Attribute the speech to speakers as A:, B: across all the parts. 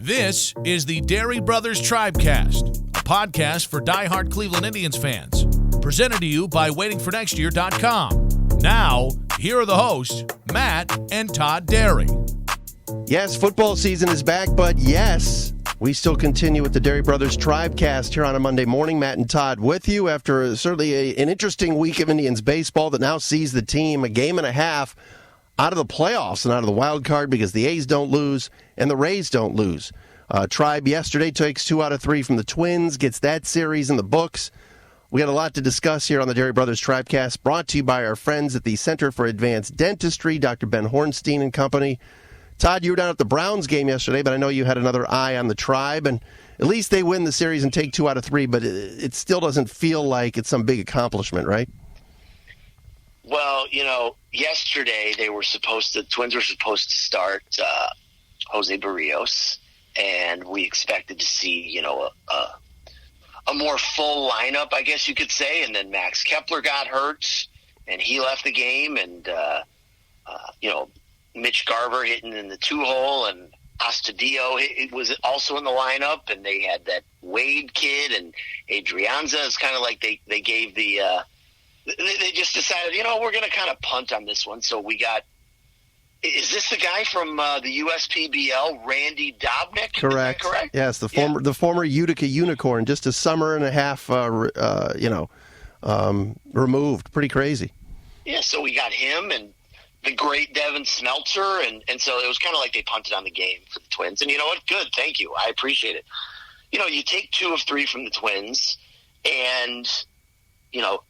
A: This is the Dery Brothers Tribecast, a podcast for diehard Cleveland Indians fans. Presented to you by WaitingForNextYear.com. Now, here are the hosts, Matt and Todd Dery.
B: Yes, football season is back, but yes, we still continue with the Dery Brothers Tribecast here on a Monday morning. Matt and Todd with you after certainly an interesting week of Indians baseball that now sees the team a game and a half out of the playoffs and out of the wild card because the A's don't lose and the Rays don't lose. Tribe yesterday takes 2 out of 3 from the Twins, gets that series in the books. We got a lot to discuss here on the Dery Brothers Tribecast, brought to you by our friends at the Center for Advanced Dentistry, Dr. Ben Hornstein and company. Todd, you were down at the Browns game yesterday, but I know you had another eye on the Tribe, and at least they win the series and take 2 out of 3, but it still doesn't feel like it's some big accomplishment, right?
C: Well, yesterday the Twins were supposed to start Jose Barrios, and we expected to see, a more full lineup, I guess you could say, and then Max Kepler got hurt, and he left the game, and, Mitch Garver hitting in the 2-hole, and Astudillo it was also in the lineup, and they had that Wade kid, and Adrianza is kind of like they gave the they just decided, we're going to kind of punt on this one. So we got, is this the guy from the USPBL, Randy Dobnik?
B: Correct.
C: Correct?
B: Yes, the former Utica Unicorn, just a summer and a half, removed. Pretty crazy. Yeah,
C: so we got him and the great Devin Smeltzer, and so it was kind of like they punted on the game for the Twins. And you know what? Good, thank you. I appreciate it. You take 2 of 3 from the Twins, and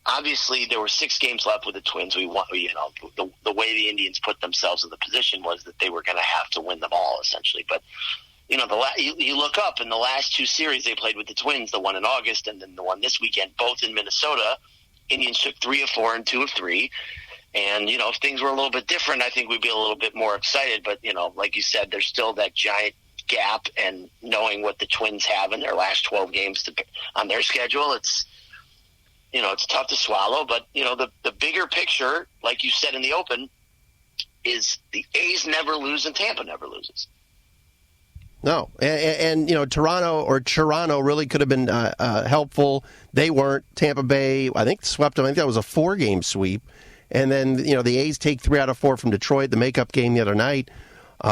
C: obviously there were 6 games left with the Twins. We want, the way the Indians put themselves in the position was that they were going to have to win them all, essentially. But, you look up in the last 2 series they played with the Twins, the one in August and then the one this weekend, both in Minnesota, Indians took 3 of 4 and 2 of 3. And, if things were a little bit different, I think we'd be a little bit more excited. But, like you said, there's still that giant gap, and knowing what the Twins have in their last 12 games on their schedule, it's tough to swallow. But, the bigger picture, like you said in the open, is the A's never lose and Tampa never loses.
B: No. And Toronto really could have been helpful. They weren't. Tampa Bay, I think, swept them. I think that was a 4-game sweep. And then, the A's take 3 out of 4 from Detroit, the makeup game the other night. It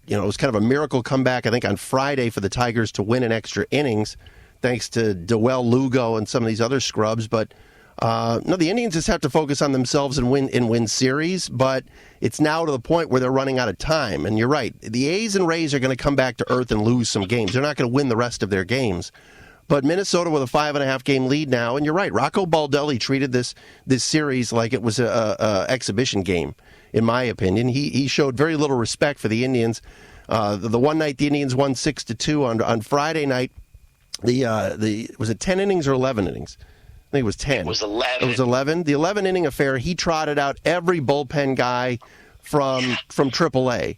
B: was kind of a miracle comeback, I think, on Friday for the Tigers to win in extra innings, thanks to Dewell Lugo and some of these other scrubs. But, the Indians just have to focus on themselves and win series. But it's now to the point where they're running out of time. And you're right. The A's and Rays are going to come back to earth and lose some games. They're not going to win the rest of their games. But Minnesota with a 5.5-game lead now, and you're right. Rocco Baldelli treated this series like it was a exhibition game, in my opinion. He showed very little respect for the Indians. The one night the Indians won 6-2 on Friday night. Was it 10 innings or 11 innings? I think it was 10.
C: It was 11.
B: It was 11. The 11-inning affair. He trotted out every bullpen guy from AAA,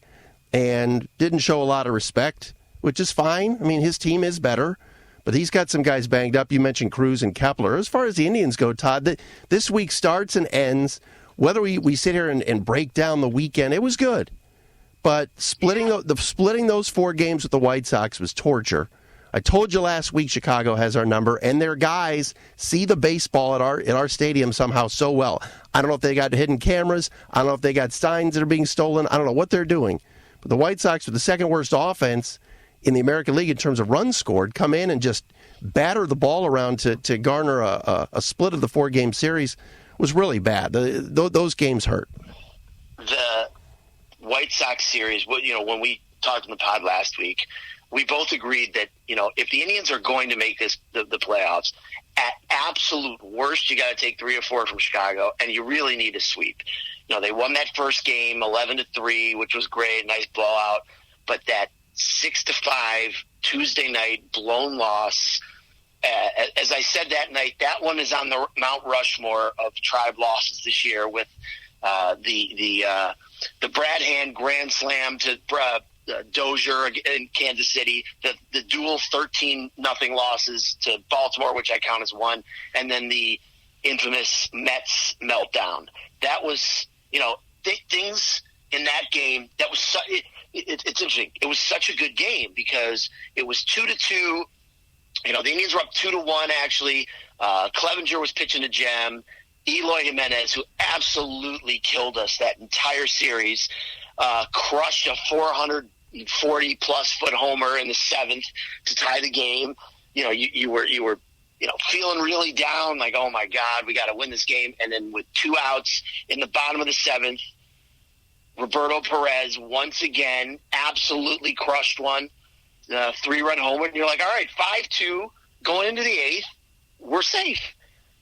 B: and didn't show a lot of respect, which is fine. I mean, his team is better. But he's got some guys banged up. You mentioned Cruz and Kepler. As far as the Indians go, Todd, this week starts and ends. Whether we sit here and break down the weekend, it was good. But splitting those 4 games with the White Sox was torture. I told you last week Chicago has our number, and their guys see the baseball at our stadium somehow so well. I don't know if they got hidden cameras. I don't know if they got signs that are being stolen. I don't know what they're doing. But the White Sox, with the second worst offense in the American League in terms of runs scored, come in and just batter the ball around to garner a split of the 4-game series was really bad. Those games hurt.
C: The White Sox series, when we talked in the pod last week, we both agreed that, if the Indians are going to make this the playoffs, at absolute worst, you got to take 3 or 4 from Chicago, and you really need a sweep. They won that first game 11-3, which was great, nice blowout, but that 6-5 Tuesday night blown loss. As I said that night, that one is on the Mount Rushmore of Tribe losses this year, with the Brad Hand grand slam to Dozier in Kansas City, the dual 13-0 losses to Baltimore, which I count as one, and then the infamous Mets meltdown. That was, things in that game. That was it's interesting. It was such a good game because it was 2-2. The Indians were up 2-1, actually. Clevenger was pitching to Gem. Eloy Jimenez, who absolutely killed us that entire series, crushed a 440-plus foot homer in the seventh to tie the game. You were feeling really down, like, oh, my God, we got to win this game. And then with 2 outs in the bottom of the seventh, Roberto Perez once again absolutely crushed one, 3-run homer. And you're like, all right, 5-2 going into the eighth, we're safe.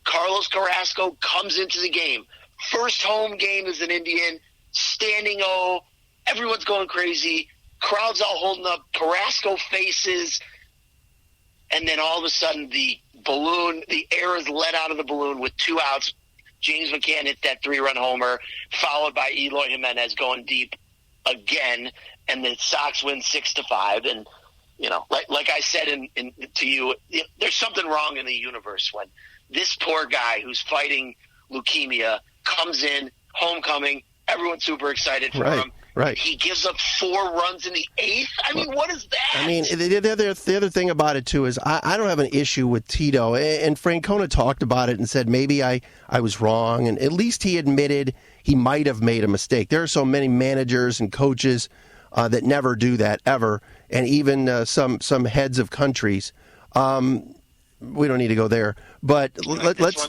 C: Carlos Carrasco comes into the game. First home game as an Indian, standing O. Everyone's going crazy. Crowd's all holding up. Carrasco faces. And then all of a sudden the air is let out of the balloon with 2 outs. James McCann hit that 3-run homer, followed by Eloy Jimenez going deep again. And the Sox win 6-5. And, like I said to you, there's something wrong in the universe when this poor guy who's fighting leukemia comes in, homecoming, everyone's super excited for him.
B: Right.
C: He gives up 4 runs in the eighth. I mean, what is that?
B: I mean, the other thing about it, too, is I don't have an issue with Tito. And Francona talked about it and said maybe I was wrong. And at least he admitted he might have made a mistake. There are so many managers and coaches that never do that, ever. And even some heads of countries. We don't need to go there. But let's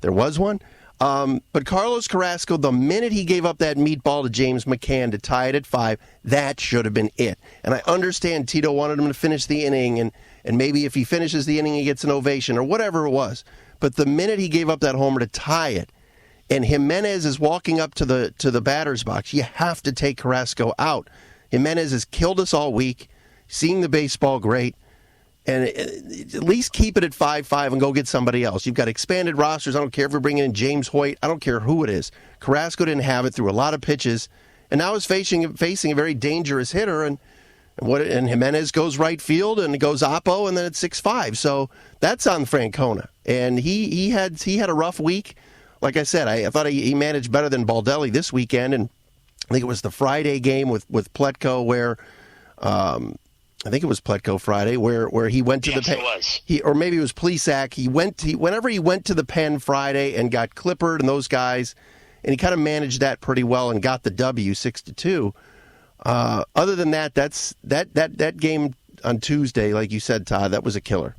B: there was one. But Carlos Carrasco, the minute he gave up that meatball to James McCann to tie it at 5, that should have been it. And I understand Tito wanted him to finish the inning, and maybe if he finishes the inning, he gets an ovation or whatever it was. But the minute he gave up that homer to tie it, and Jimenez is walking up to the batter's box, you have to take Carrasco out. Jimenez has killed us all week, seeing the baseball great. And at least keep it at 5-5 and go get somebody else. You've got expanded rosters. I don't care if you're bringing in James Hoyt. I don't care who it is. Carrasco didn't have it through a lot of pitches, and now is facing a very dangerous hitter. And Jimenez goes right field and it goes oppo, and then it's 6-5. So that's on Francona. And he had a rough week. Like I said, I thought he managed better than Baldelli this weekend, and I think it was the Friday game with Pletka where. I think it was Pletka Friday, where he went to the pen. Or maybe it was Plesac. Whenever he went to the pen Friday and got Clippard and those guys, and he kind of managed that pretty well and got the W 6-2. Other than that, that game on Tuesday, like you said, Todd, that was a killer.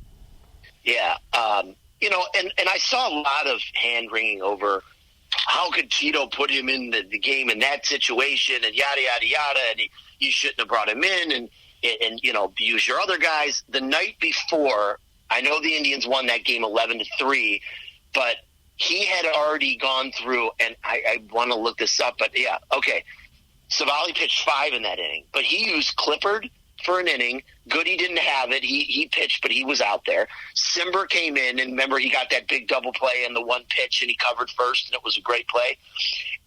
C: Yeah, and I saw a lot of hand wringing over how could Tito put him in the game in that situation and yada yada yada, and you shouldn't have brought him in and use your other guys. The night before, I know the Indians won that game 11-3, but he had already gone through, and I want to look this up, but yeah, okay. Savali pitched 5 in that inning, but he used Clippard for an inning. Goody didn't have it. He pitched, but he was out there. Simber came in, and remember, he got that big double play in the one pitch, and he covered first, and it was a great play.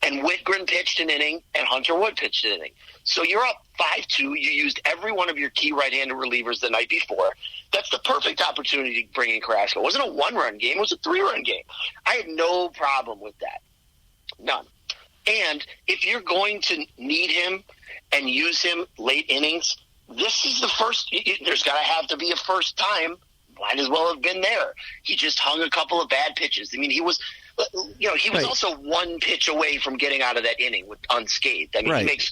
C: And Whitgren pitched an inning, and Hunter Wood pitched an inning. So you're up 5-2. You used every one of your key right-handed relievers the night before. That's the perfect opportunity to bring in Carrasco. It wasn't a 1-run game. It was a 3-run game. I had no problem with that. None. And if you're going to need him and use him late innings, this is the first. There's got to have to be a first time. Might as well have been there. He just hung a couple of bad pitches. I mean, he was right. Also one pitch away from getting out of that inning unscathed. I mean, right. He makes.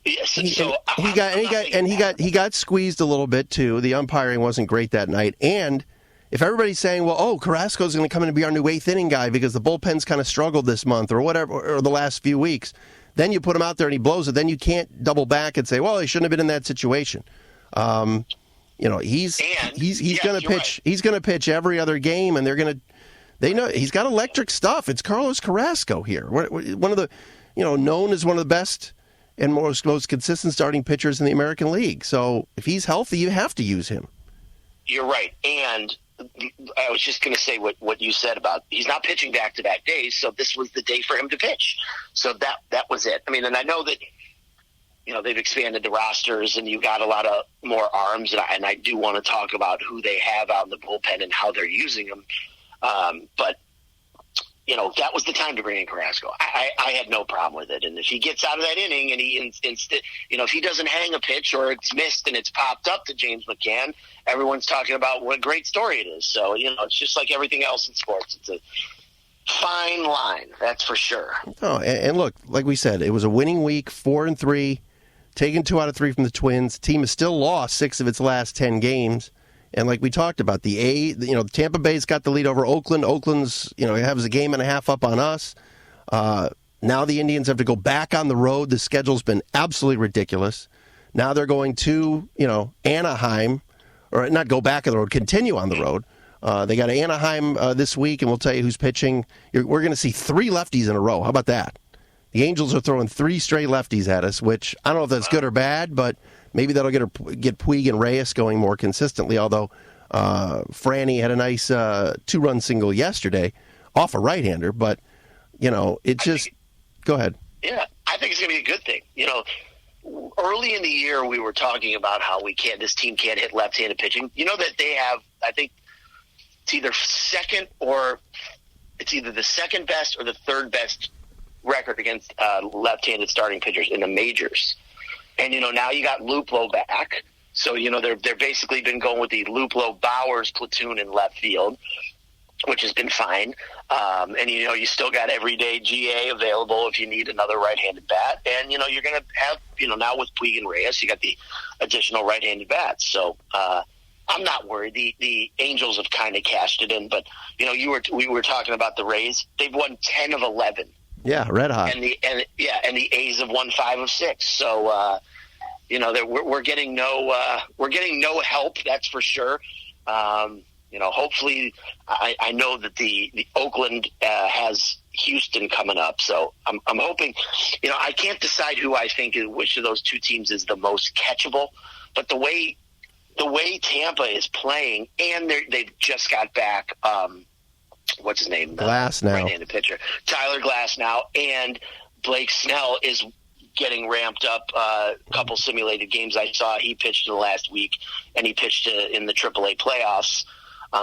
C: Yes,
B: he got squeezed a little bit too. The umpiring wasn't great that night, and if everybody's saying, well, Carrasco's going to come in and be our new 8th inning guy because the bullpen's kind of struggled this month or whatever, or the last few weeks, then you put him out there and he blows it. Then you can't double back and say, well, he shouldn't have been in that situation. He's going to pitch. Right. He's going to pitch every other game, and they know he's got electric stuff. It's Carlos Carrasco here, one of the, known as one of the best and most consistent starting pitchers in the American League. So if he's healthy, you have to use him.
C: You're right. And I was just going to say what you said about he's not pitching back-to-back days, so this was the day for him to pitch. So that was it. I mean, and I know that, they've expanded the rosters and you got a lot of more arms, and I do want to talk about who they have out in the bullpen and how they're using them. But that was the time to bring in Carrasco. I had no problem with it. And if he gets out of that inning and he instead, if he doesn't hang a pitch or it's missed and it's popped up to James McCann, everyone's talking about what a great story it is. So, it's just like everything else in sports. It's a fine line, that's for sure.
B: Oh, and look, like we said, it was a winning week, 4-3, taking 2 out of 3 from the Twins. The team has still lost 6 of its last 10 games. And like we talked about, Tampa Bay's got the lead over Oakland. Oakland's, has a game and a half up on us. Now the Indians have to go back on the road. The schedule's been absolutely ridiculous. Now they're going to, Anaheim, or not go back on the road, continue on the road. They got Anaheim this week, and we'll tell you who's pitching. We're going to see 3 lefties in a row. How about that? The Angels are throwing 3 straight lefties at us, which I don't know if that's good or bad, but maybe that'll get Puig and Reyes going more consistently, although Franny had a nice 2-run single yesterday off a right-hander. But, go ahead.
C: Yeah, I think it's going to be a good thing. Early in the year we were talking about how this team can't hit left-handed pitching. That they have, I think, it's either the second best or the third best record against left-handed starting pitchers in the majors. And, now you got Luplow back. So, they're basically been going with the Luplow-Bowers platoon in left field, which has been fine. And, you still got everyday GA available if you need another right-handed bat. And, you're going to have, now with Puig and Reyes, you got the additional right-handed bats. So, I'm not worried. The Angels have kind of cashed it in. But, we were talking about the Rays. They've won 10 of 11.
B: Yeah, red hot.
C: And the A's have won 5 of 6. So we're getting no help. That's for sure. Hopefully, I know that the Oakland has Houston coming up. So I'm hoping. I can't decide who I think which of those 2 teams is the most catchable. But the way Tampa is playing, and they've just got back. What's his name?
B: Glass now.
C: Right-handed pitcher. Tyler Glass now. And Blake Snell is getting ramped up. A couple simulated games I saw. He pitched in the last week, and he pitched in the AAA playoffs.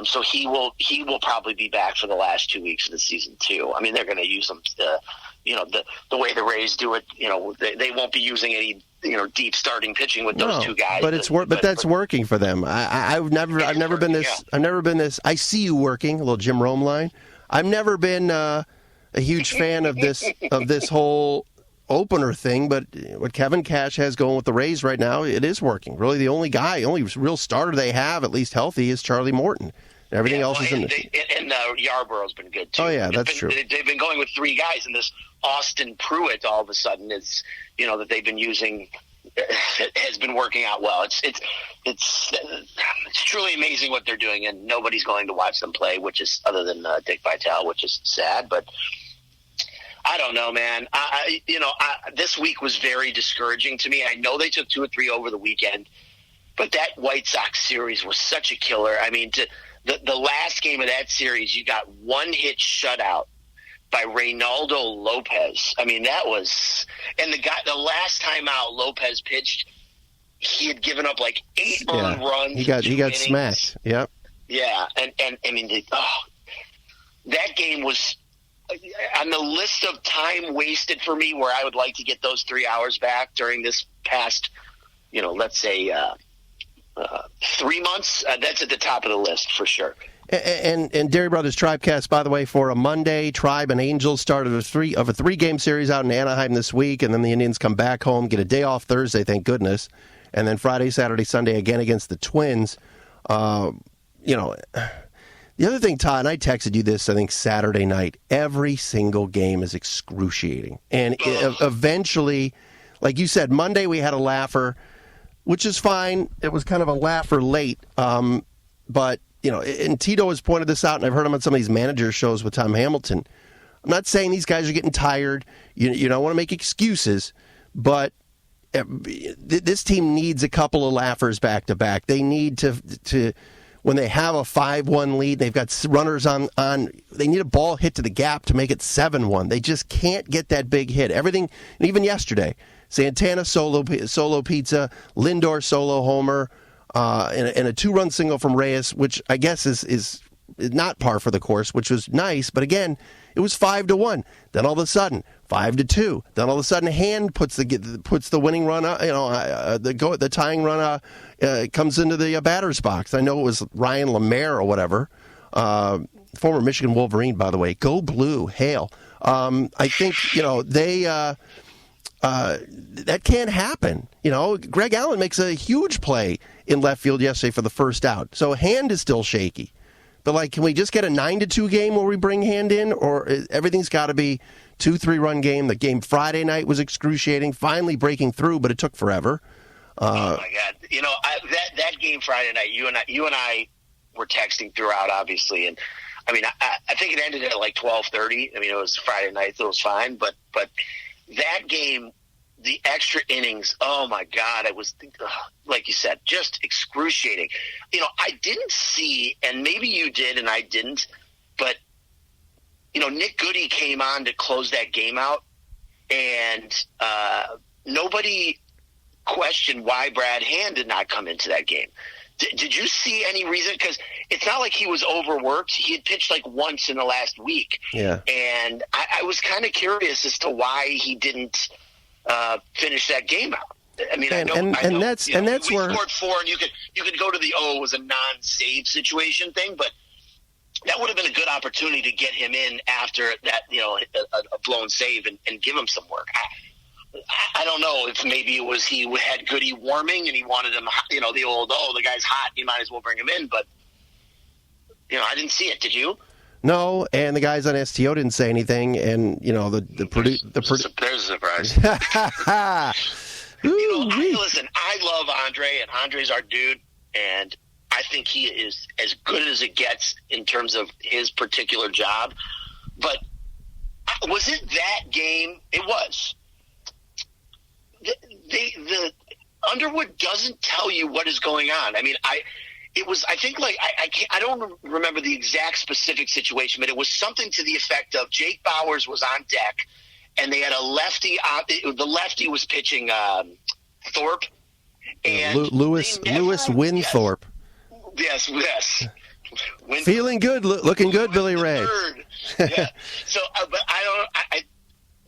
C: So he will probably be back for the last 2 weeks of the season, too. I mean, they're going to use him the way the Rays do it. They won't be using any deep starting pitching with those 2 guys.
B: But that's working for them. I've never been this. I see you working, a little Jim Rome line. I've never been a huge fan of this whole opener thing. But what Kevin Cash has going with the Rays right now, it is working. Really, the only real starter they have, at least healthy, is Charlie Morton. Everything else is in
C: and Yarborough's been good, too.
B: Oh, yeah, that's true.
C: They've been going with 3 guys, and this Austin Pruitt all of a sudden is, that they've been using has been working out well. It's truly amazing what they're doing, and nobody's going to watch them play, which is other than Dick Vitale, which is sad. But I don't know, man. This week was very discouraging to me. I know they took 2 or 3 over the weekend, but that White Sox series was such a killer. I mean, the last game of that series, you got 1-hit shutout by Reynaldo Lopez. I mean, that was – and the last time out Lopez pitched, he had given up like 8 earned runs.
B: He got smacked. Yep.
C: Yeah, and I mean, that game was on the list of time wasted for me where I would like to get those 3 hours back during this past, let's say 3 months. That's at the top of the list for sure.
B: And Dery Brothers Tribecast, by the way, for a Monday, Tribe and Angels started a 3-game series out in Anaheim this week, and then the Indians come back home, get a day off Thursday, thank goodness, and then Friday, Saturday, Sunday again against the Twins. The other thing, Todd, and I texted you this, I think, Saturday night, every single game is excruciating. And eventually, like you said, Monday we had a laugher, which is fine. It was kind of a laugher late, but and Tito has pointed this out, and I've heard him on some of these manager shows with Tom Hamilton. I'm not saying these guys are getting tired. You don't want to make excuses, but this team needs a couple of laughers back to back. They need to when they have a 5-1 lead, they've got runners on. They need a ball hit to the gap to make it 7-1. They just can't get that big hit. Everything, even yesterday, Santana solo pizza, Lindor solo homer. And a 2-run single from Reyes, which I guess is not par for the course, which was nice. But again, it was 5-1. Then all of a sudden, 5-2. Then all of a sudden, Hand puts the winning run. The tying run comes into the batter's box. I know it was Ryan Lemaire or whatever, former Michigan Wolverine, by the way. Go Blue, hail! I think they. That can't happen. Greg Allen makes a huge play in left field yesterday for the first out. So Hand is still shaky. But, can we just get a 9-2 game where we bring Hand in? Or everything's got to be 2-3 run game? The game Friday night was excruciating, finally breaking through, but it took forever.
C: Oh, my God. That game Friday night, you and I were texting throughout, obviously. And, I think it ended at 12:30. It was Friday night, so it was fine. But that game, the extra innings, oh, my God, it was, like you said, just excruciating. I didn't see, and maybe you did and I didn't, but, Nick Goody came on to close that game out, and nobody questioned why Brad Hand did not come into that game. Did you see any reason? Because it's not like he was overworked. He had pitched once in the last week.
B: Yeah.
C: And I was kind of curious as to why he didn't finish that game out.
B: That's where
C: we scored 4, and you could go to the it was a non-save situation thing, but that would have been a good opportunity to get him in after that, a blown save and give him some work. I don't know if maybe it was he had Goody warming and he wanted him, the old, the guy's hot, you might as well bring him in. But, I didn't see it. Did you?
B: No, and the guys on STO didn't say anything. And,
C: There's a surprise. Listen, I love Andre, and Andre's our dude. And I think he is as good as it gets in terms of his particular job. But was it that game? It was. The Underwood doesn't tell you what is going on. I don't remember the exact specific situation, but it was something to the effect of Jake Bowers was on deck, and they had a lefty. The lefty was pitching Thorpe, and
B: Lewis Winthorpe.
C: Yes. Winthorpe.
B: Feeling good, looking good, Billy Ray.
C: Yeah. So, but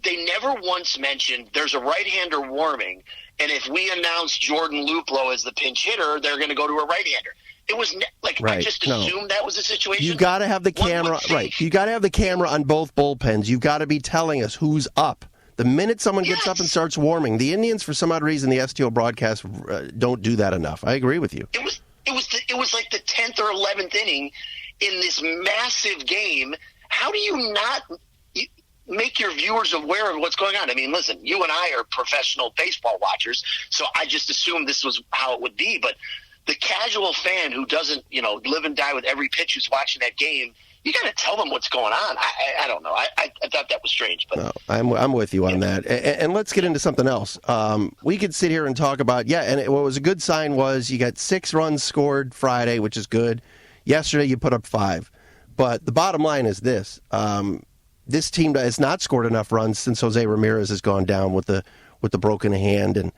C: they never once mentioned there's a right-hander warming, and if we announce Jordan Luplow as the pinch hitter, they're going to go to a right-hander. It was I just assumed that was the situation.
B: You got to have the camera, right? You got to have the camera on both bullpens. You got to be telling us who's up. The minute someone gets up and starts warming, the Indians, for some odd reason, the STO broadcast don't do that enough. I agree with you.
C: It was like the 10th or 11th inning in this massive game. How do you not make your viewers aware of what's going on? Listen, you and I are professional baseball watchers, so I just assumed this was how it would be. But the casual fan who doesn't, live and die with every pitch who's watching that game, you got to tell them what's going on. I don't know. I thought that was strange. But
B: no, I'm with you on that. And let's get into something else. We could sit here and talk about, what was a good sign was you got 6 runs scored Friday, which is good. Yesterday you put up 5. But the bottom line is this. This team has not scored enough runs since Jose Ramirez has gone down with the broken hand. And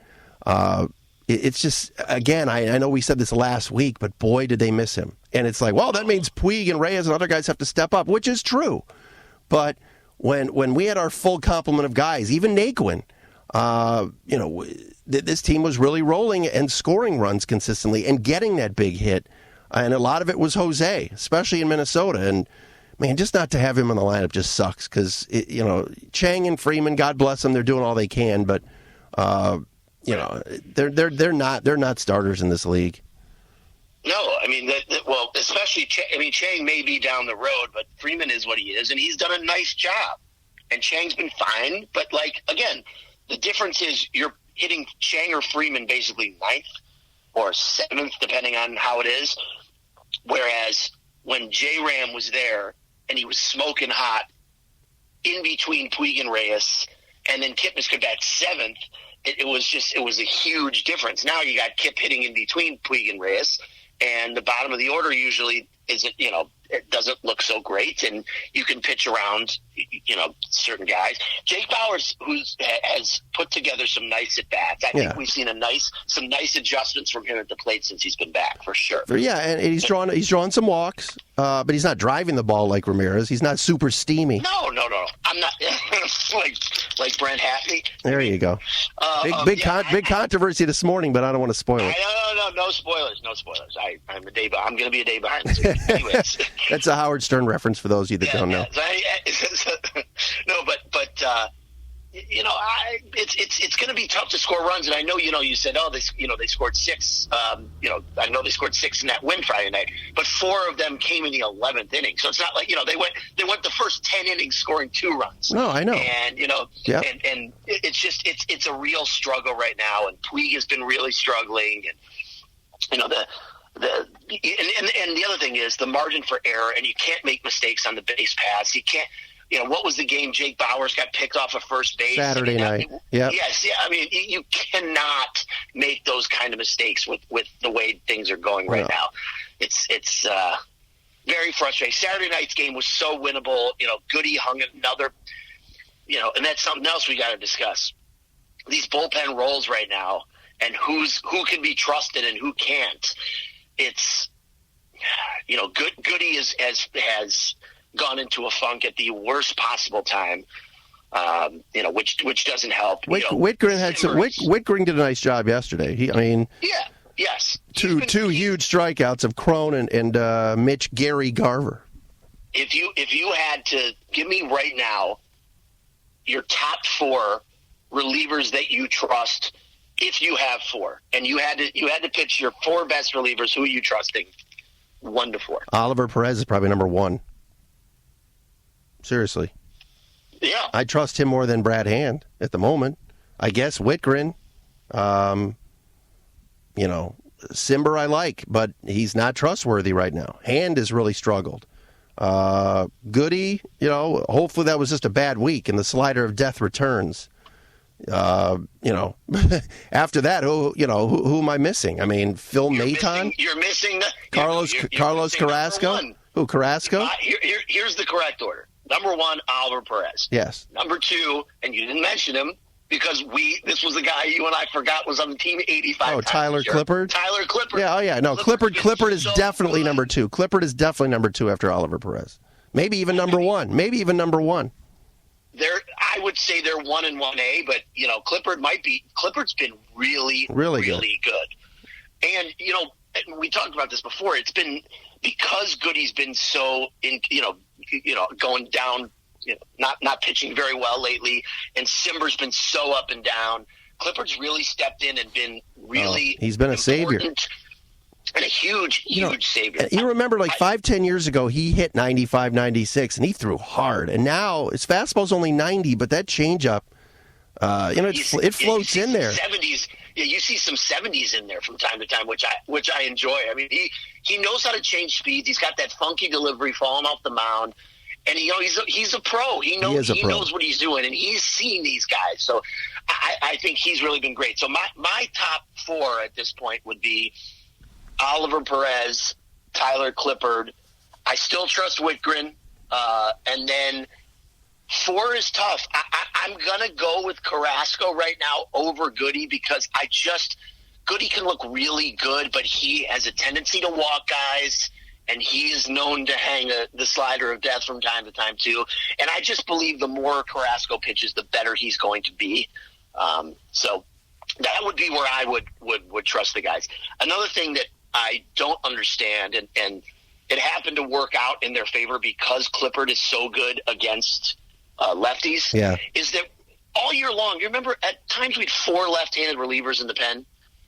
B: it's just, again, I know we said this last week, but boy, did they miss him. And it's that means Puig and Reyes and other guys have to step up, which is true. But when we had our full complement of guys, even Naquin, this team was really rolling and scoring runs consistently and getting that big hit. And a lot of it was Jose, especially in Minnesota. And, man, just not to have him in the lineup just sucks because, Chang and Freeman, God bless them, they're doing all they can. But, they're not starters in this league.
C: No, especially Chang may be down the road, but Freeman is what he is, and he's done a nice job. And Chang's been fine, but again, the difference is you're hitting Chang or Freeman basically 9th or 7th, depending on how it is. Whereas when J-Ram was there and he was smoking hot in between Puig and Reyes, and then Kipnis could bat 7th, it was a huge difference. Now you got Kip hitting in between Puig and Reyes, and the bottom of the order usually isn't, it doesn't look so great, and you can pitch around, certain guys. Jake Bauers, has put together some nice at bats. I think we've seen some nice adjustments from him at the plate since he's been back, for sure.
B: Yeah, and he's drawn some walks, but he's not driving the ball like Ramirez. He's not super steamy.
C: No. I'm not like Brent Hatley.
B: There you go. Big controversy this morning, but I don't want to spoil it.
C: No spoilers. I'm going to be a day behind this week. Anyways.
B: That's a Howard Stern reference for those of you that don't know.
C: No, but it's going to be tough to score runs, and I know you said they scored 6. I know they scored 6 in that win Friday night, but 4 of them came in the 11th inning. So it's not like they went the first 10 innings scoring 2 runs.
B: No, I know,
C: and and it's just it's a real struggle right now, and Puig has been really struggling, and and the other thing is the margin for error, and you can't make mistakes on the base pass. You can't. What was the game? Jake Bauers got picked off of first base
B: Saturday night. Yeah.
C: Yes. Yeah. I mean, you cannot make those kind of mistakes with the way things are going right now. It's very frustrating. Saturday night's game was so winnable. Goody hung another. And that's something else we got to discuss. These bullpen roles right now, and who can be trusted and who can't. It's Goody has gone into a funk at the worst possible time, which doesn't help.
B: Whitgren did a nice job yesterday.
C: Yes.
B: Two huge strikeouts of Crone and Mitch Gary Garver.
C: If you had to give me right now your top 4 relievers that you trust, if you have 4, and you had to pitch your 4 best relievers, who are you trusting 1 to 4?
B: Oliver Perez is probably number 1. Seriously.
C: Yeah.
B: I trust him more than Brad Hand at the moment. I guess Whitgren, Simber I like, but he's not trustworthy right now. Hand has really struggled. Goody, hopefully that was just a bad week and the slider of death returns. After that, who am I missing? I mean, Phil Maton?
C: You're missing
B: Carlos Carrasco? Who, Carrasco?
C: Here's the correct order. Number 1, Oliver Perez.
B: Yes.
C: Number 2, and you didn't mention him because this was the guy you and I forgot was on the team 85.
B: Oh, Tyler Clippard?
C: Tyler Clippard.
B: Yeah, oh yeah. No, Clippard is definitely number 2. Clippard is definitely number 2 after Oliver Perez. Maybe even number 1.
C: I would say they're 1 and 1A, but Clippard's been really good. And we talked about this before. It's been because Goody's been so going down, not pitching very well lately, and Simber's been so up and down. Clippard's really stepped in and been really
B: he's been a savior.
C: And a huge savior.
B: You remember 5-10 years ago, he hit 95, 96, and he threw hard. And now his fastball's only 90, but that changeup, it floats in there.
C: 70s. Yeah, you see some 70s in there from time to time, which I enjoy. I mean, he knows how to change speeds. He's got that funky delivery falling off the mound, and he's a pro. He knows what he's doing, and he's seen these guys. So I think he's really been great. So my top 4 at this point would be Oliver Perez, Tyler Clippard. I still trust Whitgren, and then 4 is tough. I'm going to go with Carrasco right now over Goody because Goody can look really good, but he has a tendency to walk guys, and he is known to hang the slider of death from time to time too. And I just believe the more Carrasco pitches, the better he's going to be. So that would be where I would trust the guys. Another thing that I don't understand, and it happened to work out in their favor because Clippard is so good against lefties, is that all year long, you remember at times we had 4 left-handed relievers in the pen?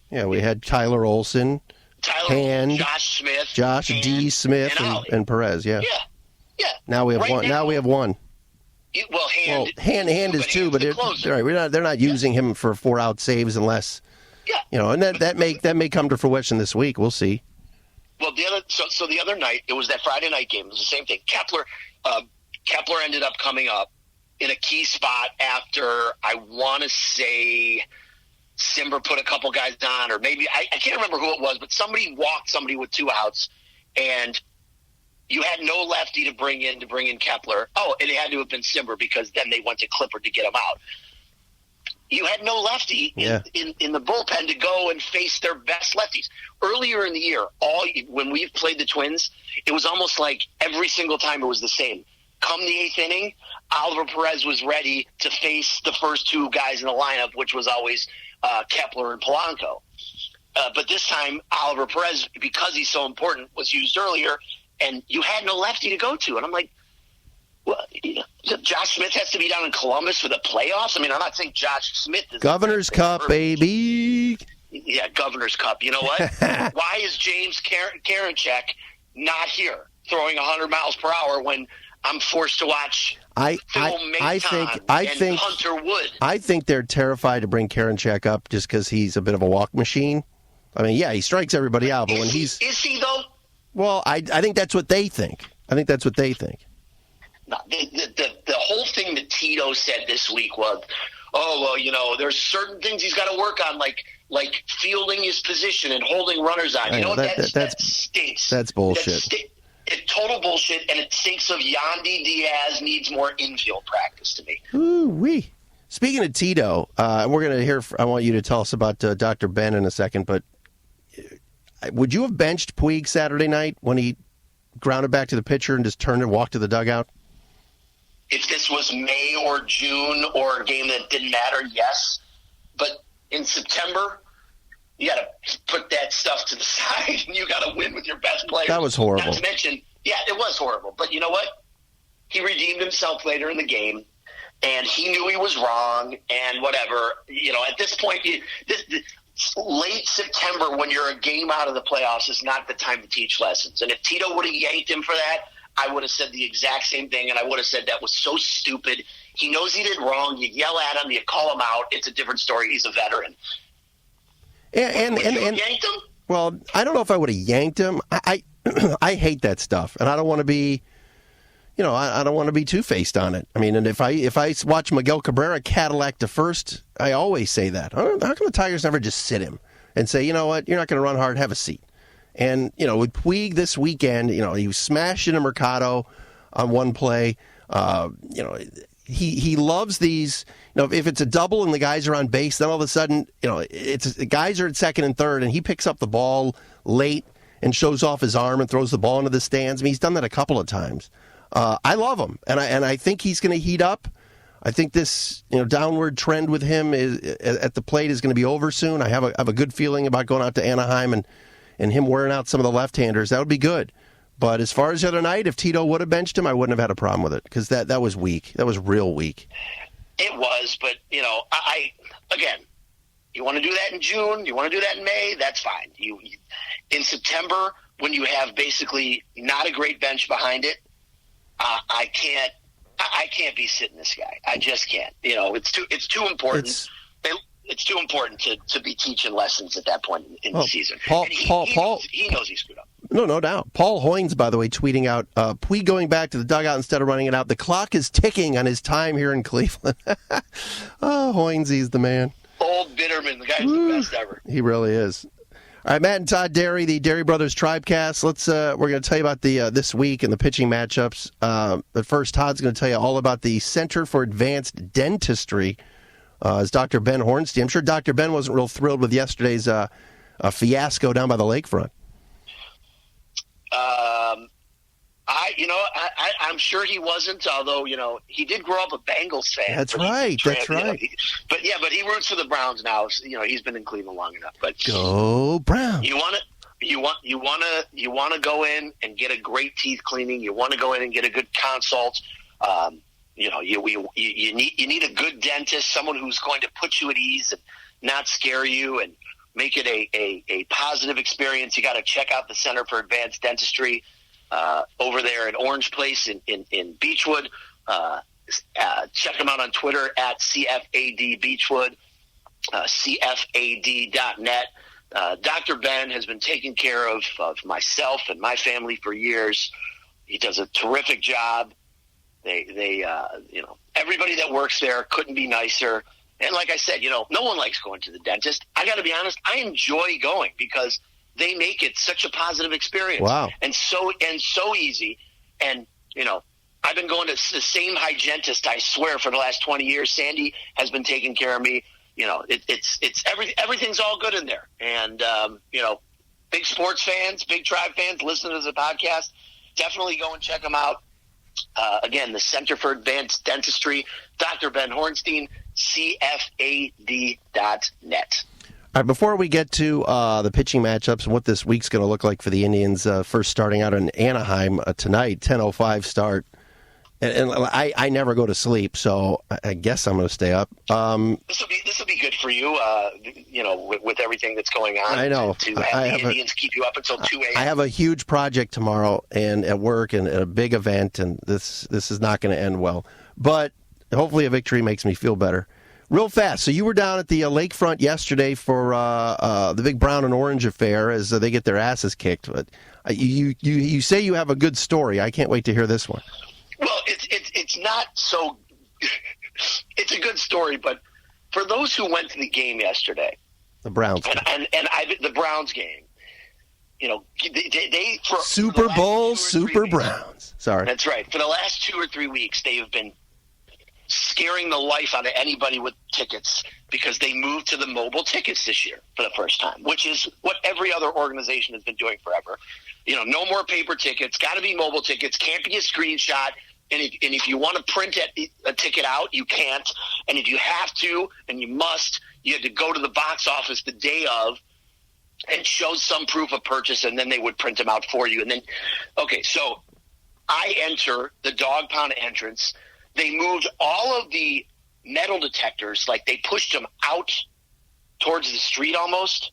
B: Yeah, we had Tyler Olson, Hand,
C: Josh Smith,
B: D. Smith, and Perez, yeah. Now we have one. Now we have one. Hand is 2, but they're not using him for 4-out saves unless, and that may come to fruition this week. We'll see.
C: Well, the other night, it was that Friday night game. It was the same thing. Kepler ended up coming up in a key spot after, I want to say, Simber put a couple guys on, or maybe I can't remember who it was, but somebody walked somebody with 2 outs, and You had no lefty to bring in Kepler. Oh, and it had to have been Simber because then they went to Clippard to get him out. You had no lefty in the bullpen to go and face their best lefties. Earlier in the year, when we've played the Twins, it was almost like every single time it was the same. Come the eighth inning, Oliver Perez was ready to face the first two guys in the lineup, which was always Kepler and Polanco. But this time, Oliver Perez, because he's so important, was used earlier, and you had no lefty to go to. And I'm like, well, Josh Smith has to be down in Columbus for the playoffs? I mean, I'm not saying Josh Smith is...
B: Governor's Cup, baby.
C: Yeah, Governor's Cup. You know what? Why is James Karinchak not here throwing 100 miles per hour when I'm forced to watch Phil Maton and Hunter Wood?
B: I think they're terrified to bring Karinchak up just because he's a bit of a walk machine. I mean, yeah, he strikes everybody out, but when he's...
C: Is he, though?
B: Well, I think that's what they think. No,
C: the whole thing that Tito said this week was, there's certain things he's got to work on, like fielding his position and holding runners on. You know what? That stinks.
B: That's bullshit.
C: It's total bullshit, and it stinks of Yandy Diaz needs more infield practice to me.
B: Ooh-wee. Speaking of Tito, we're going to hear. I want you to tell us about Dr. Ben in a second, but would you have benched Puig Saturday night when he grounded back to the pitcher and just turned and walked to the dugout?
C: If this was May or June or a game that didn't matter, yes. But in September, you got to put that stuff to the side and you got to win with your best players.
B: That was horrible.
C: Not to mention, yeah, it was horrible. But you know what? He redeemed himself later in the game, and he knew he was wrong and whatever. You know, at this point, late September, when you're a game out of the playoffs, is not the time to teach lessons. And if Tito would have yanked him for that, I would have said the exact same thing, and I would have said that was so stupid. He knows he did wrong. You yell at him. You call him out. It's a different story. He's a veteran.
B: And
C: yanked him?
B: Well, I don't know if I would have yanked him. I hate that stuff, and I don't want to be, I don't want to be two-faced on it. I mean, and if I watch Miguel Cabrera Cadillac to first, I always say that. How come the Tigers never just sit him and say, you know what, you're not going to run hard, have a seat? And, with Puig this weekend, he was smashing a Mercado on one play. He loves these, if it's a double and the guys are on base, then all of a sudden, the guys are at second and third, and he picks up the ball late and shows off his arm and throws the ball into the stands. I mean, he's done that a couple of times. I love him, and I think he's going to heat up. I think this downward trend with him at the plate is going to be over soon. I have a good feeling about going out to Anaheim and him wearing out some of the left-handers. That would be good. But as far as the other night, if Tito would have benched him, I wouldn't have had a problem with it because that was weak. That was real weak.
C: It was, but, again, you want to do that in June, you want to do that in May, that's fine. In September, when you have basically not a great bench behind it, I can't be sitting this guy. I just can't. It's too important. It's too important to be teaching lessons at that point in the season. He knows he screwed up.
B: No doubt. Paul Hoynes, by the way, tweeting out, Puig going back to the dugout instead of running it out. The clock is ticking on his time here in Cleveland. Oh, Hoynes, he's the man.
C: Old Bitterman, the guy's the best ever.
B: He really is. All right, Matt and Todd Dery, the Dery Brothers Tribecast. We're going to tell you about the this week and the pitching matchups. But first, Todd's going to tell you all about the Center for Advanced Dentistry. As Dr. Ben Hornstein. I'm sure Dr. Ben wasn't real thrilled with yesterday's fiasco down by the lakefront.
C: I'm sure he wasn't, although, he did grow up a Bengals fan.
B: That's right.
C: But he roots for the Browns now. He's been in Cleveland long enough. But
B: go Browns.
C: You want to go in and get a great teeth cleaning. You want to go in and get a good consult. You need a good dentist, someone who's going to put you at ease and not scare you and make it a positive experience. You got to check out the Center for Advanced Dentistry over there at Orange Place in Beechwood. Check them out on Twitter at CFAD Beechwood, CFAD.net. Dr. Ben has been taking care of myself and my family for years. He does a terrific job. They everybody that works there couldn't be nicer. And like I said, no one likes going to the dentist. I got to be honest, I enjoy going because they make it such a positive experience.
B: Wow.
C: And so easy. And, I've been going to the same hygienist, I swear, for the last 20 years. Sandy has been taking care of me. Everything's all good in there. And, big sports fans, big Tribe fans, listen to the podcast. Definitely go and check them out. Again, the Center for Advanced Dentistry, Dr. Ben Hornstein, CFAD.net.
B: All right, before we get to the pitching matchups and what this week's going to look like for the Indians, first starting out in Anaheim tonight, 10:05 start. And I never go to sleep, so I guess I'm going to stay up.
C: This will be good for you, with everything that's going on.
B: I know.
C: To have the Indians keep you up until 2 a.m.
B: I have a huge project tomorrow and at work and a big event, and this is not going to end well. But hopefully a victory makes me feel better. Real fast, so you were down at the lakefront yesterday for the big brown and orange affair as they get their asses kicked. But you say you have a good story. I can't wait to hear this one.
C: Well, it's not so. It's a good story, but for those who went to the game yesterday,
B: the Browns
C: and the Browns game, they for
B: Super Bowl Super Browns. Sorry,
C: that's right. For the last 2 or 3 weeks, they have been scaring the life out of anybody with tickets because they moved to the mobile tickets this year for the first time, which is what every other organization has been doing forever. No more paper tickets. Got to be mobile tickets. Can't be a screenshot. And if you want to print a ticket out, you can't. And if you have to, and you must, you had to go to the box office the day of and show some proof of purchase, and then they would print them out for you. And then, okay, so I enter the dog pound entrance. They moved all of the metal detectors, like they pushed them out towards the street almost.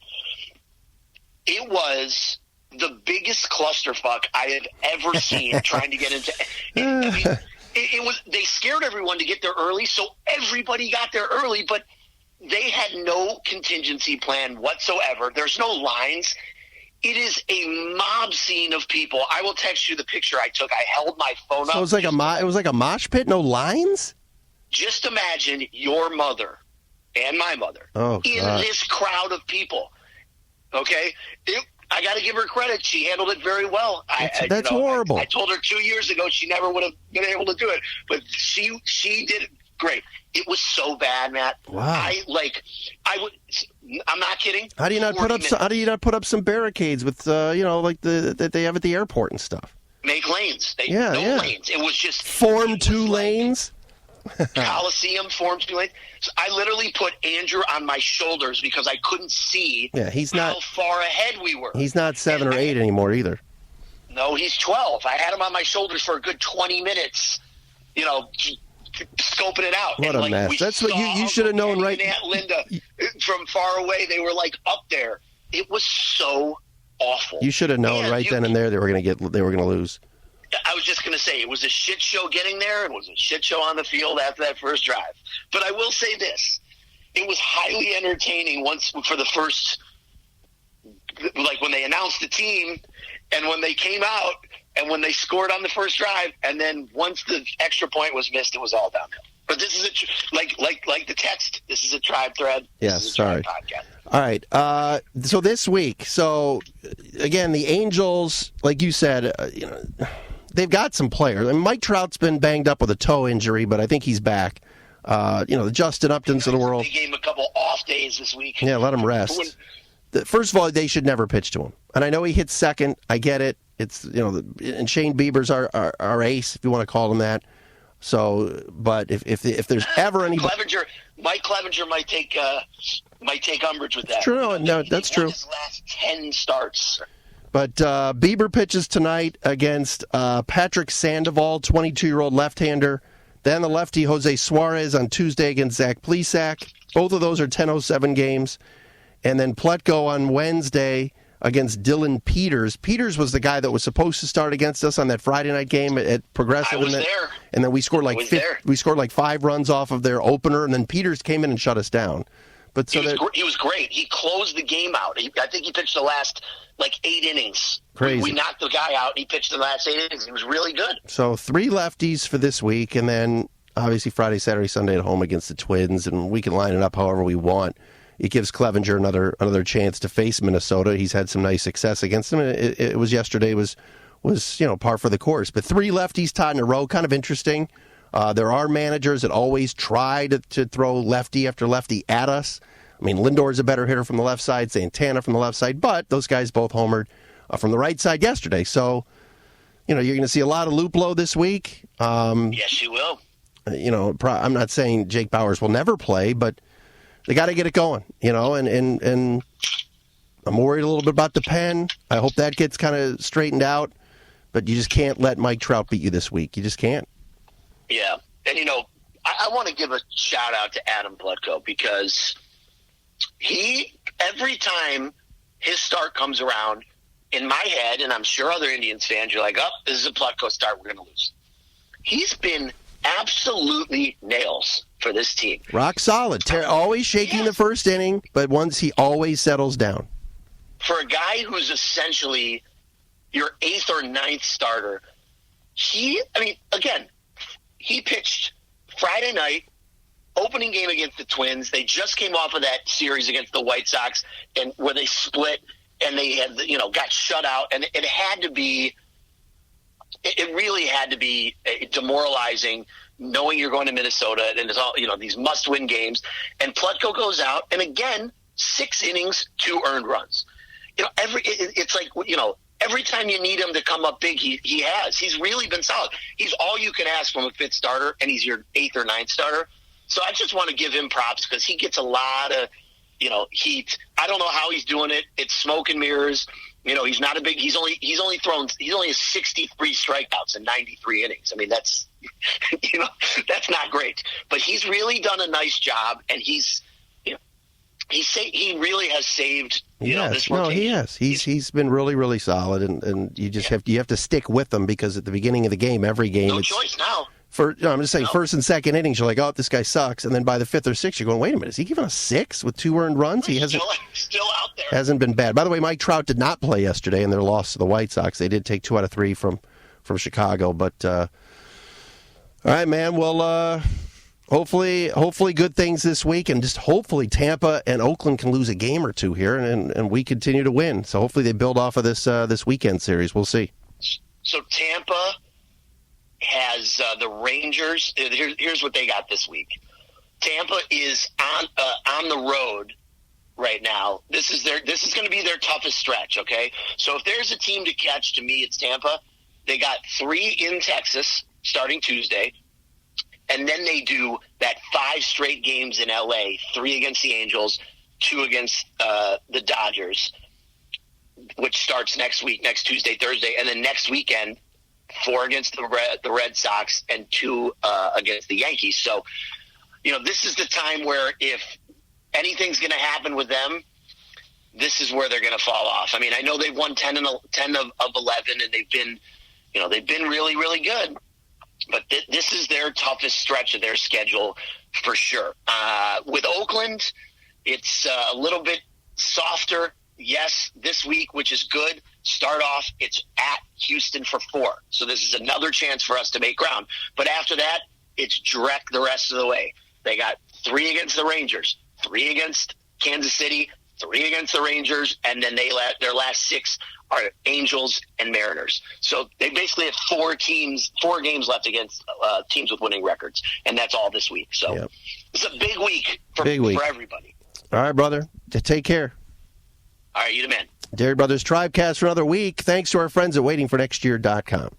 C: It was the biggest clusterfuck I have ever seen trying to get into. It was. They scared everyone to get there early, so everybody got there early, but they had no contingency plan whatsoever. There's no lines. It is a mob scene of people. I will text you the picture I took. I held my phone up.
B: So it was like a mosh pit, no lines?
C: Just imagine your mother and my mother in this crowd of people. Okay? I got to give her credit. She handled it very well.
B: That's horrible.
C: I told her 2 years ago she never would have been able to do it, but she did it great. It was so bad, Matt.
B: Wow.
C: I'm not kidding.
B: How do you not put up some barricades with that they have at the airport and stuff?
C: Make lanes. Lanes. It was just
B: Form 2 lanes.
C: Coliseum Form 2 lanes. So I literally put Andrew on my shoulders because I couldn't see how far ahead we were.
B: He's not 7 or 8 anymore either.
C: No, he's 12. I had him on my shoulders for a good 20 minutes, scoping it out.
B: What a mess. That's what you should have known, right?
C: Aunt Linda from far away, they were up there. It was so awful.
B: You should have known then and there they were going to lose.
C: I was just going to say, it was a shit show getting there. It was a shit show on the field after that first drive. But I will say this. It was highly entertaining for the first, when they announced the team and when they came out and when they scored on the first drive. And then once the extra point was missed, it was all downhill. But this is like the text. This is a Tribe thread.
B: Yes, sorry. Podcast. All right. So this week, again, the Angels, like you said, they've got some players. I mean, Mike Trout's been banged up with a toe injury, but I think he's back. The Justin Uptons of the world.
C: They gave him a couple off days this week.
B: Yeah, let him rest. First of all, they should never pitch to him. And I know he hits second. I get it. It's and Shane Bieber's our ace, if you want to call him that. So, but if there's ever any
C: Mike Clevenger might take umbrage with that.
B: True, no, that's true.
C: His last 10 starts.
B: But Bieber pitches tonight against Patrick Sandoval, 22-year-old left-hander. Then the lefty Jose Suarez on Tuesday against Zach Plesac. Both of those are 10:07 games. And then Pletko on Wednesday against Dylan Peters. Peters was the guy that was supposed to start against us on that Friday night game at Progressive.
C: I was there.
B: And then we scored like 5 runs off of their opener, and then Peters came in and shut us down. But
C: he was great. He closed the game out. I think he pitched the last 8 innings.
B: Crazy.
C: We knocked the guy out. He pitched the last 8 innings. He was really good.
B: So 3 lefties for this week, and then obviously Friday, Saturday, Sunday at home against the Twins, and we can line it up however we want. it gives Clevenger another chance to face Minnesota. He's had some nice success against them. It was yesterday was par for the course. But 3 lefties tied in a row, kind of interesting. There are managers that always try to throw lefty after lefty at us. I mean, Lindor's a better hitter from the left side, Santana from the left side, but those guys both homered from the right side yesterday. So, you're going to see a lot of Luplow this week.
C: Yes, you will.
B: I'm not saying Jake Bauers will never play, but they got to get it going, and I'm worried a little bit about the pen. I hope that gets kind of straightened out, but you just can't let Mike Trout beat you this week. You just can't.
C: Yeah, and I want to give a shout out to Adam Plutko because every time his start comes around, in my head, and I'm sure other Indians fans, you're like, this is a Plutko start, we're going to lose. He's been absolutely nails for this team.
B: Rock solid. Always shaking the first inning, but once he always settles down.
C: For a guy who's essentially your 8th or 9th starter, he pitched Friday night, opening game against the Twins. They just came off of that series against the White Sox, and where they split and they had got shut out, and it had to be. It really had to be demoralizing, knowing you're going to Minnesota and there's all these must-win games. And Plutko goes out, and again, 6 innings, 2 earned runs. Every time you need him to come up big, he has. He's really been solid. He's all you can ask from a 5th starter, and he's your 8th or 9th starter. So I just want to give him props because he gets a lot of heat. I don't know how he's doing it. It's smoke and mirrors. He's not a big. He's only has 63 strikeouts in 93 innings. I mean, that's that's not great. But he's really done a nice job, and he really has saved this rotation.
B: No, he has. He's been really, really solid, and you just have to stick with him because at the beginning of the game, every game,
C: no choice now.
B: I'm just saying, first and second innings, you're like, this guy sucks. And then by the 5th or 6th, you're going, wait a minute, is he giving us 6 with 2 earned runs? He hasn't
C: still out there.
B: Hasn't been bad. By the way, Mike Trout did not play yesterday in their loss to the White Sox. They did take 2 out of 3 from Chicago. But all right, man. Well, hopefully good things this week, and just hopefully Tampa and Oakland can lose a game or 2 here, and we continue to win. So hopefully they build off of this weekend series. We'll see.
C: So Tampa has the Rangers. Here's what they got this week. Tampa is on the road right now. This is going to be their toughest stretch. Okay, so if there's a team to catch, to me, it's Tampa. They got 3 in Texas starting Tuesday, and then they do that 5 straight games in LA: 3 against the Angels, 2 against the Dodgers, which starts next week, next Tuesday, Thursday, and then next weekend, 4 against the Red Sox and 2 against the Yankees. So, this is the time where if anything's going to happen with them, this is where they're going to fall off. I mean, I know they've won 10 of 11, and they've been really, really good. But this is their toughest stretch of their schedule for sure. With Oakland, it's a little bit softer. Yes, this week, which is good. Start off, it's at Houston for 4. So this is another chance for us to make ground. But after that, it's direct the rest of the way. They got 3 against the Rangers, 3 against Kansas City, 3 against the Rangers, and then their last 6 are Angels and Mariners. So they basically have 4 games left against teams with winning records, and that's all this week. So It's a big week for everybody.
B: All right, brother. Take care.
C: All right, you the man.
B: Dery Brothers Tribecast for another week. Thanks to our friends at waitingfornextyear.com.